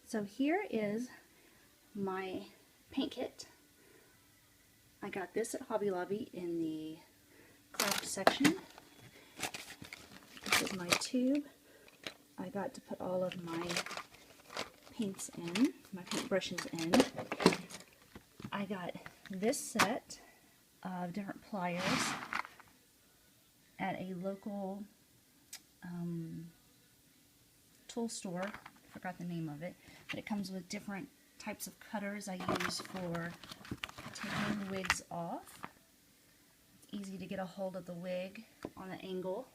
So here is my paint kit. I got this at Hobby Lobby in the craft section. This is my tube. I got to put all of my paints in, my paint brushes in. I got this set of different pliers at a local tool store. I forgot the name of it, but it comes with different types of cutters I use for taking wigs off. It's easy to get a hold of the wig on an angle,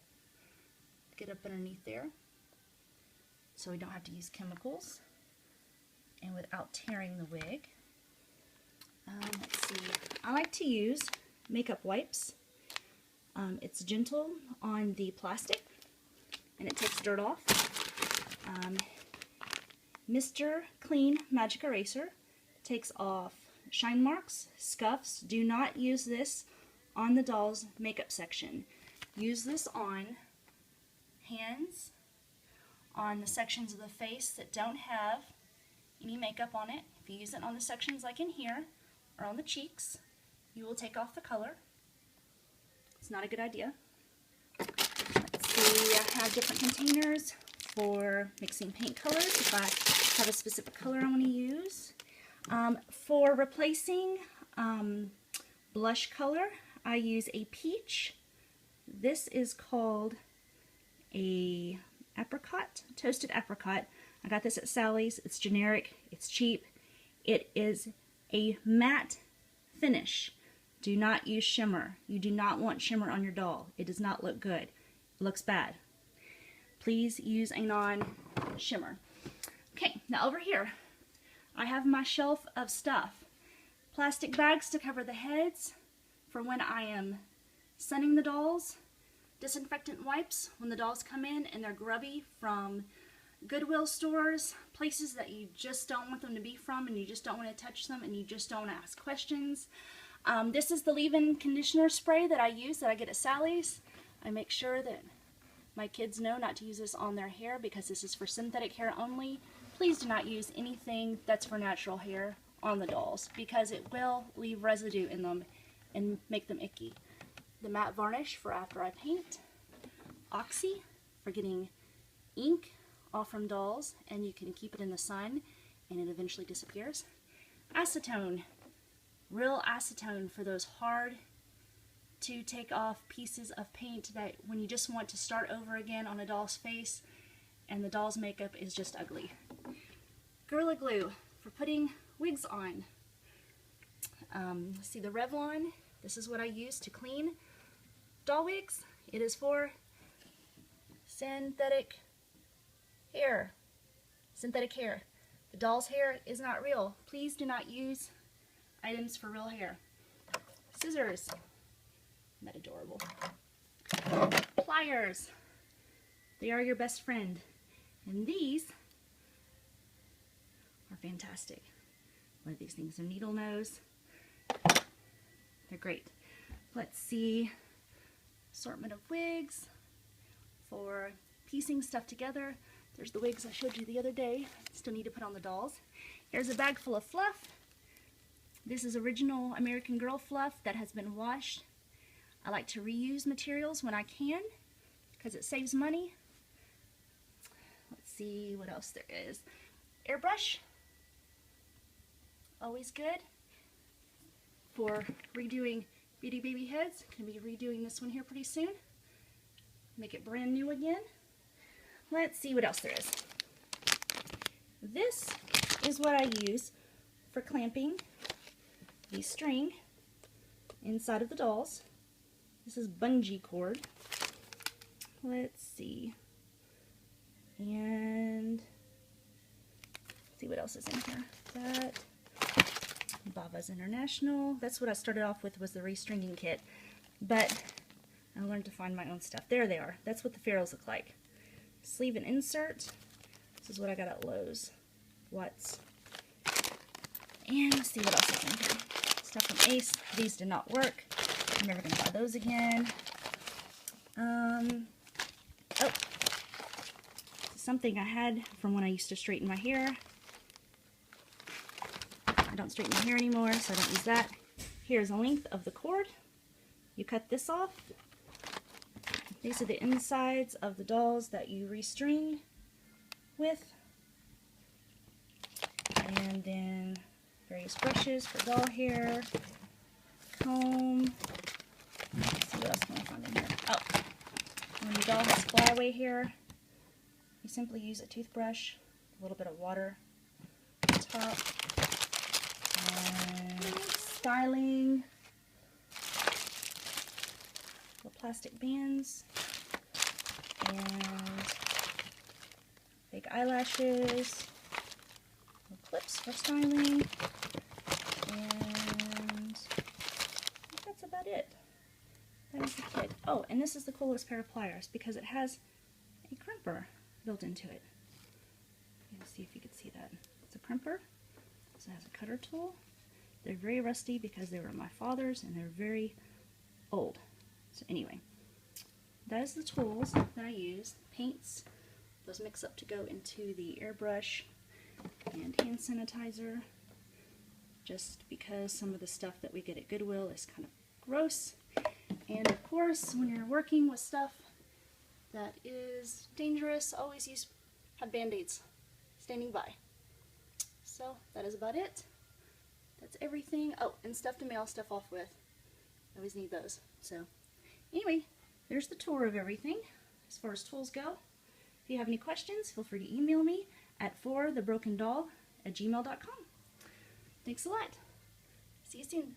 get up underneath there, so we don't have to use chemicals, and without tearing the wig. Let's see, I like to use makeup wipes. It's gentle on the plastic and it takes dirt off. Mr. Clean Magic Eraser takes off shine marks, scuffs. Do not use this on the doll's makeup section. Use this on hands, on the sections of the face that don't have any makeup on it. If you use it on the sections like in here or on the cheeks, you will take off the color. It's not a good idea. Let's see, I have different containers for mixing paint colors if I have a specific color I want to use. For replacing blush color, I use a peach. This is called a apricot, toasted apricot. I got this at Sally's. It's generic, it's cheap. It is a matte finish. Do not use shimmer. You do not want shimmer on your doll. It does not look good. It looks bad. Please use a non-shimmer. Okay, now over here, I have my shelf of stuff. Plastic bags to cover the heads for when I am sunning the dolls. Disinfectant wipes when the dolls come in and they're grubby from Goodwill stores, places that you just don't want them to be from and you just don't want to touch them and you just don't want to ask questions. This is the leave-in conditioner spray that I use that I get at Sally's. I make sure that my kids know not to use this on their hair because this is for synthetic hair only. Please do not use anything that's for natural hair on the dolls because it will leave residue in them and make them icky. The matte varnish for after I paint. Oxy for getting ink off from dolls, and you can keep it in the sun and it eventually disappears. Acetone. Real acetone for those hard to take off pieces of paint that when you just want to start over again on a doll's face and the doll's makeup is just ugly. Gorilla Glue for putting wigs on. See the Revlon, this is what I use to clean doll wigs. It is for synthetic hair. Synthetic hair. The doll's hair is not real. Please do not use items for real hair. Scissors. Isn't that adorable? Pliers. They are your best friend. And these are fantastic. What are these things? A needle nose. They're great. Let's see. Assortment of wigs for piecing stuff together. There's the wigs I showed you the other day. Still need to put on the dolls. Here's a bag full of fluff. This is original American Girl fluff that has been washed. I like to reuse materials when I can because it saves money. Let's see what else there is. Airbrush. Always good for redoing Beauty Baby heads. Gonna be redoing this one here pretty soon. Make it brand new again. Let's see what else there is. This is what I use for clamping the string inside of the dolls. This is bungee cord. Let's see. And see what else is in here. That Bava's International. That's what I started off with, was the restringing kit. But I learned to find my own stuff. There they are. That's what the ferrules look like. Sleeve and insert. This is what I got at Lowe's. Watts. And let's see what else is in here. Stuff from Ace. These did not work. I'm never going to buy those again. Oh. Something I had from when I used to straighten my hair. don't straighten my hair anymore, so I don't use that. Here's the length of the cord. You cut this off. These are the insides of the dolls that you restring with. And then various brushes for doll hair, comb. Let's see what else can I find in here. Oh, when your doll has flyaway hair, you simply use a toothbrush, a little bit of water on top, and styling, little plastic bands, and fake eyelashes, little clips for styling, and I think that's about it. That is the kit. Oh, and this is the coolest pair of pliers because it has a crimper built into it. Let's see if you can see that. It's a crimper. So it has a cutter tool. They're very rusty because they were my father's and they're very old. So anyway, that is the tools that I use. Paints, those mix up to go into the airbrush, and hand sanitizer, just because some of the stuff that we get at Goodwill is kind of gross. And of course, when you're working with stuff that is dangerous, always have Band-Aids standing by. So that is about it. That's everything. Oh, and stuff to mail stuff off with. I always need those. So anyway, there's the tour of everything as far as tools go. If you have any questions, feel free to email me at forthebrokendoll@gmail.com. Thanks a lot. See you soon.